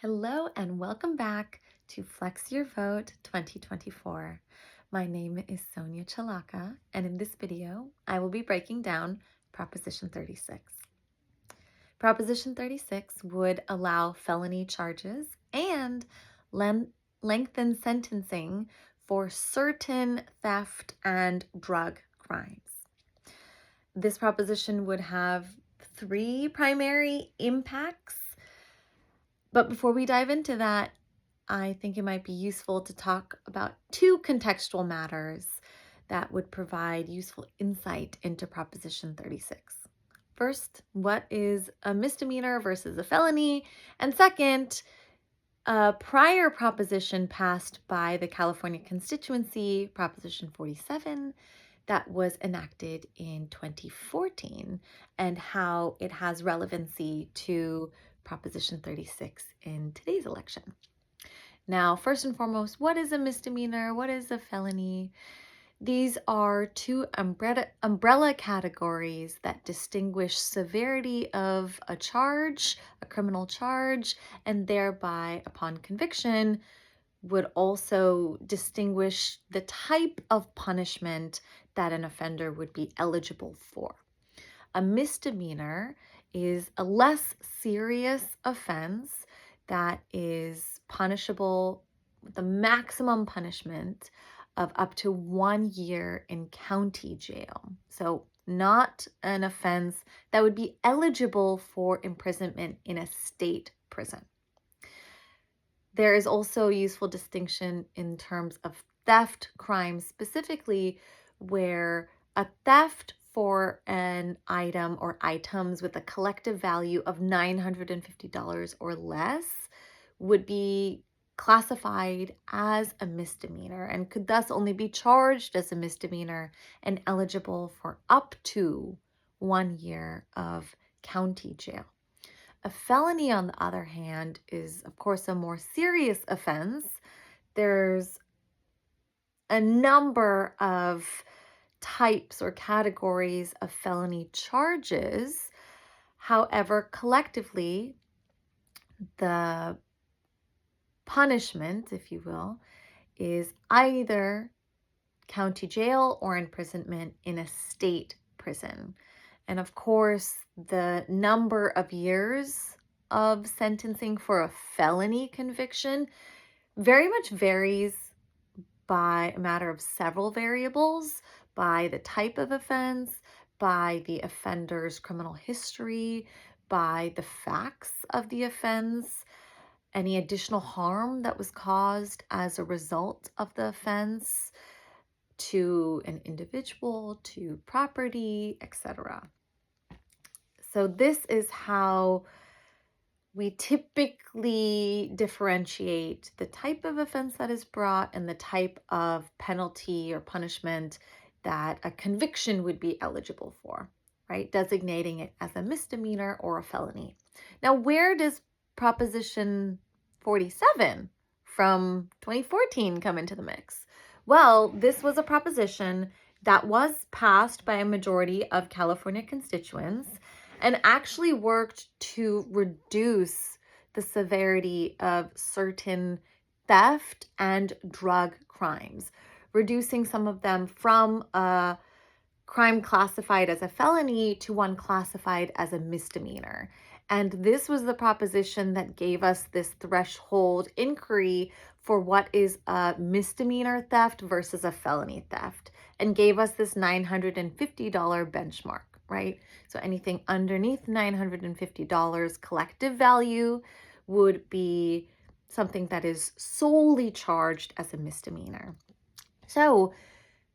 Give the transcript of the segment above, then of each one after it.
Hello and welcome back to Flex Your Vote 2024. My name is Sonia Chalaka, and in this video, I will be breaking down Proposition 36. Proposition 36 would allow felony charges and lengthen sentencing for certain theft and drug crimes. This proposition would have three primary impacts. But before we dive into that, I think it might be useful to talk about two contextual matters that would provide useful insight into Proposition 36. First, what is a misdemeanor versus a felony? And second, a prior proposition passed by the California constituency, Proposition 47, that was enacted in 2014, and how it has relevancy to Proposition 36 in today's election. Now, first and foremost, what is a misdemeanor? What is a felony? These are two umbrella categories that distinguish severity of a charge, a criminal charge, and thereby, upon conviction, would also distinguish the type of punishment that an offender would be eligible for. A misdemeanor is a less serious offense that is punishable with a maximum punishment of up to 1 year in county jail. So not an offense that would be eligible for imprisonment in a state prison. There is also a useful distinction in terms of theft crimes, specifically where a theft for an item or items with a collective value of $950 or less would be classified as a misdemeanor and could thus only be charged as a misdemeanor and eligible for up to 1 year of county jail. A felony, on the other hand, is, of course, a more serious offense. There's a number of types or categories of felony charges. However, collectively, the punishment, if you will, is either county jail or imprisonment in a state prison. And of course, the number of years of sentencing for a felony conviction very much varies by a matter of several variables, by the type of offense, by the offender's criminal history, by the facts of the offense, any additional harm that was caused as a result of the offense to an individual, to property, etc. So this is how we typically differentiate the type of offense that is brought and the type of penalty or punishment that a conviction would be eligible for, right? Designating it as a misdemeanor or a felony. Now, where does Proposition 47 from 2014 come into the mix? Well, this was a proposition that was passed by a majority of California constituents and actually worked to reduce the severity of certain theft and drug crimes, reducing some of them from a crime classified as a felony to one classified as a misdemeanor. And this was the proposition that gave us this threshold inquiry for what is a misdemeanor theft versus a felony theft, and gave us this $950 benchmark, right? So anything underneath $950 collective value would be something that is solely charged as a misdemeanor. So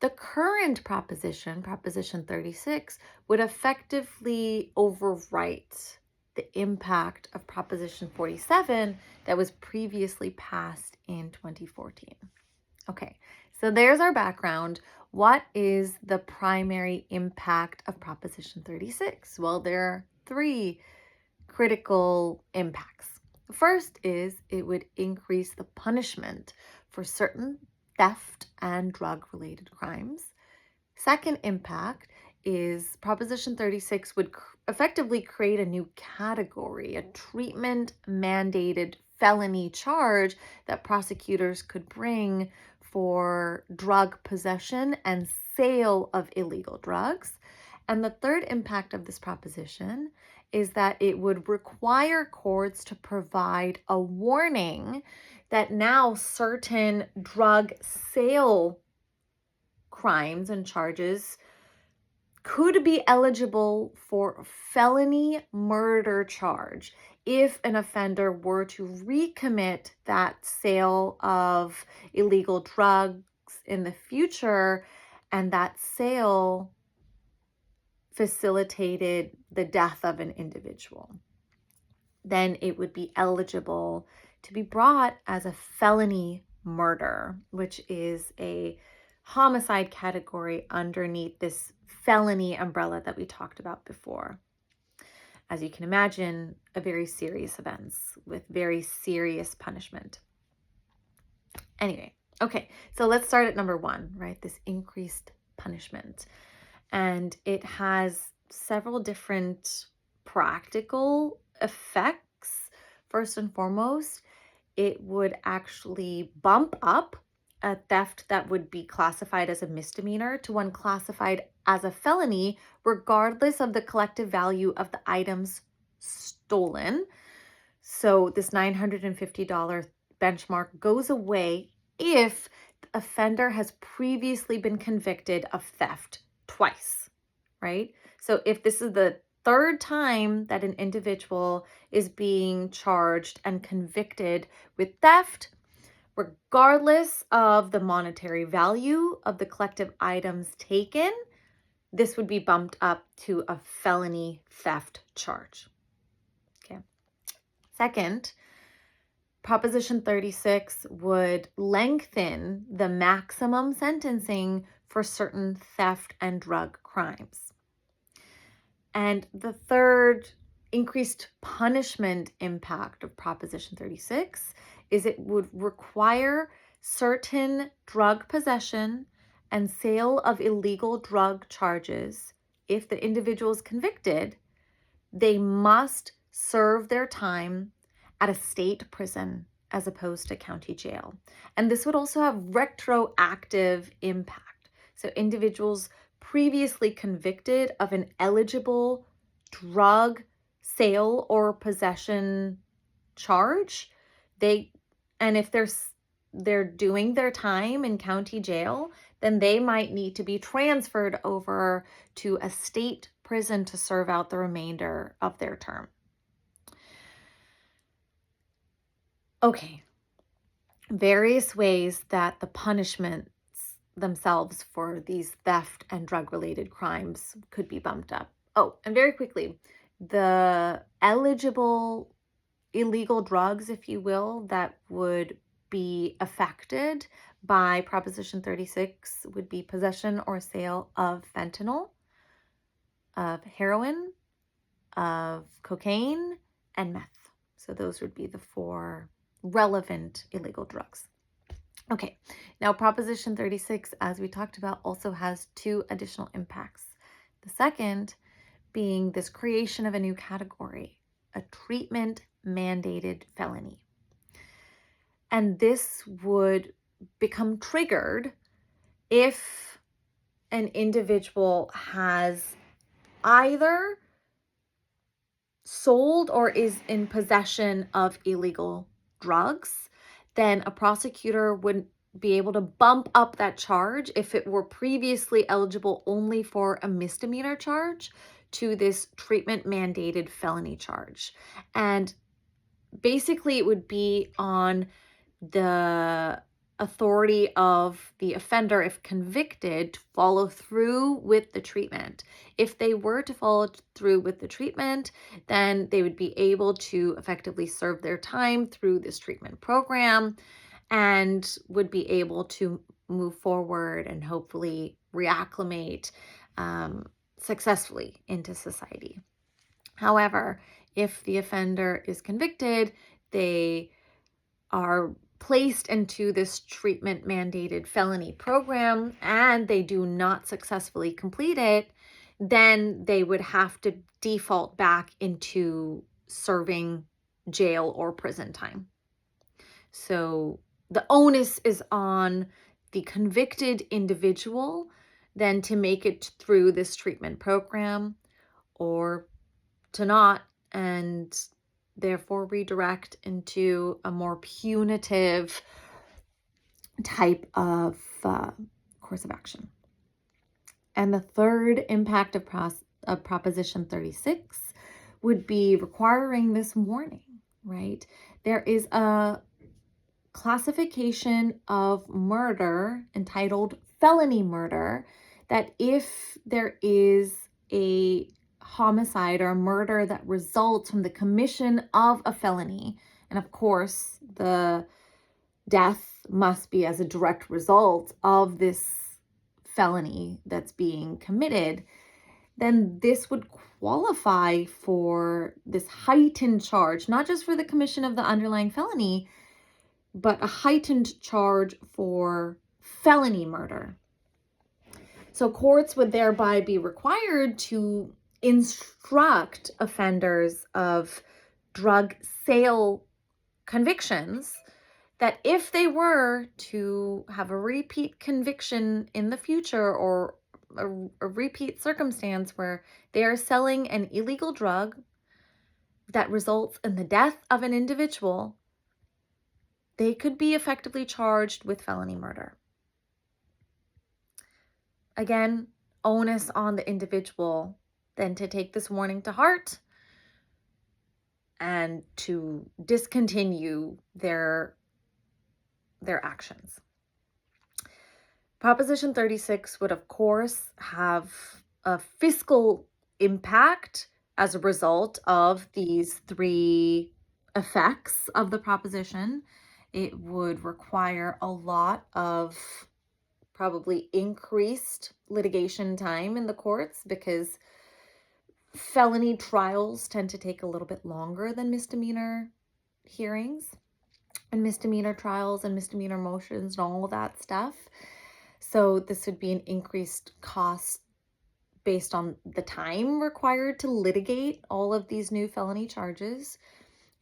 the current proposition, Proposition 36, would effectively overwrite the impact of Proposition 47 that was previously passed in 2014. Okay, so there's our background. What is the primary impact of Proposition 36? Well, there are three critical impacts. The first is it would increase the punishment for certain theft and drug-related crimes. Second impact is Proposition 36 would effectively create a new category, a treatment-mandated felony charge that prosecutors could bring for drug possession and sale of illegal drugs. And the third impact of this proposition is that it would require courts to provide a warning that now certain drug sale crimes and charges could be eligible for felony murder charge if an offender were to recommit that sale of illegal drugs in the future, and that sale facilitated the death of an individual. Then it would be eligible to be brought as a felony murder, which is a homicide category underneath this felony umbrella that we talked about before. As you can imagine, a very serious offense with very serious punishment. Anyway, okay, so let's start at number one, right? This increased punishment. And it has several different practical effects. First and foremost, it would actually bump up a theft that would be classified as a misdemeanor to one classified as a felony, regardless of the collective value of the items stolen. So this $950 benchmark goes away if the offender has previously been convicted of theft twice, right? So if this is the third time that an individual is being charged and convicted with theft, regardless of the monetary value of the collective items taken, this would be bumped up to a felony theft charge. Okay. Second, Proposition 36 would lengthen the maximum sentencing for certain theft and drug crimes. And the third increased punishment impact of Proposition 36 is it would require certain drug possession and sale of illegal drug charges. If the individual is convicted, they must serve their time at a state prison as opposed to county jail. And this would also have retroactive impact. So individuals previously convicted of an eligible drug sale or possession charge, if they're doing their time in county jail, then they might need to be transferred over to a state prison to serve out the remainder of their term. Okay, various ways that the punishments themselves for these theft and drug-related crimes could be bumped up. Oh, and very quickly, the eligible illegal drugs, if you will, that would be affected by Proposition 36 would be possession or sale of fentanyl, of heroin, of cocaine, and meth. So those would be the four relevant illegal drugs. Okay, now Proposition 36, as we talked about, also has two additional impacts. The second being this creation of a new category, a treatment mandated felony. And this would become triggered if an individual has either sold or is in possession of illegal drugs. Then a prosecutor would be able to bump up that charge if it were previously eligible only for a misdemeanor charge to this treatment mandated felony charge. And basically it would be on the authority of the offender, if convicted, to follow through with the treatment. If they were to follow through with the treatment, then they would be able to effectively serve their time through this treatment program and would be able to move forward and hopefully reacclimate successfully into society. However, if the offender is convicted, they are placed into this treatment mandated felony program and they do not successfully complete it, then they would have to default back into serving jail or prison time. So the onus is on the convicted individual then to make it through this treatment program or to not, and therefore redirect into a more punitive type of course of action. And the third impact of Proposition 36 would be requiring this warning, right? There is a classification of murder entitled felony murder that if there is a homicide or a murder that results from the commission of a felony, and of course the death must be as a direct result of this felony that's being committed, then this would qualify for this heightened charge, not just for the commission of the underlying felony, but a heightened charge for felony murder. So courts would thereby be required to instruct offenders of drug sale convictions that if they were to have a repeat conviction in the future or a repeat circumstance where they are selling an illegal drug that results in the death of an individual, they could be effectively charged with felony murder. Again, onus on the individual then to take this warning to heart and to discontinue their actions. Proposition 36 would, of course, have a fiscal impact as a result of these three effects of the proposition. It would require a lot of probably increased litigation time in the courts because felony trials tend to take a little bit longer than misdemeanor hearings and misdemeanor trials and misdemeanor motions and all of that stuff. So this would be an increased cost based on the time required to litigate all of these new felony charges.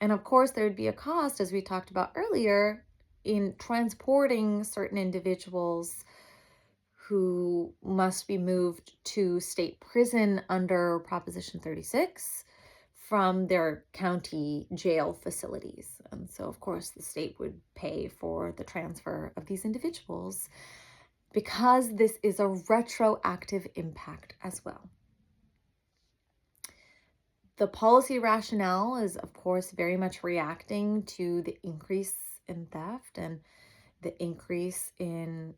And of course, there would be a cost, as we talked about earlier, in transporting certain individuals who must be moved to state prison under Proposition 36 from their county jail facilities. And so, of course, the state would pay for the transfer of these individuals because this is a retroactive impact as well. The policy rationale is, of course, very much reacting to the increase in theft and the increase in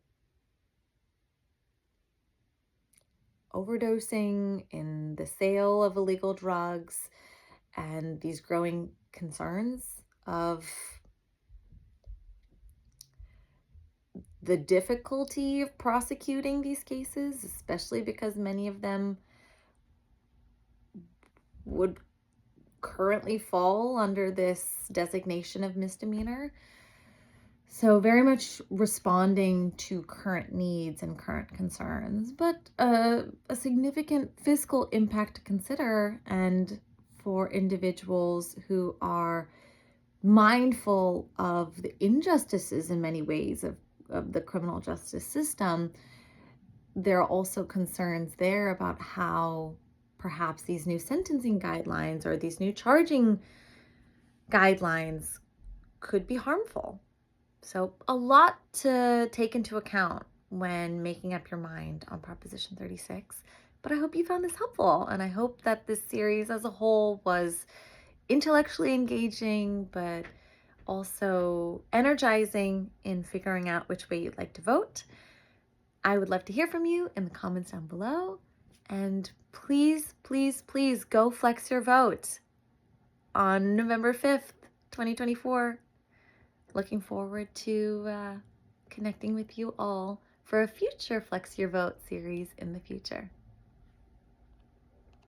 overdosing, in the sale of illegal drugs, and these growing concerns of the difficulty of prosecuting these cases, especially because many of them would currently fall under this designation of misdemeanor. So very much responding to current needs and current concerns, but a significant fiscal impact to consider, and for individuals who are mindful of the injustices in many ways of the criminal justice system, there are also concerns there about how perhaps these new sentencing guidelines or these new charging guidelines could be harmful. So a lot to take into account when making up your mind on Proposition 36. But I hope you found this helpful, and I hope that this series as a whole was intellectually engaging, but also energizing in figuring out which way you'd like to vote. I would love to hear from you in the comments down below. And please, please, please go flex your vote on November 5th, 2024. Looking forward to connecting with you all for a future Flex Your Vote series in the future.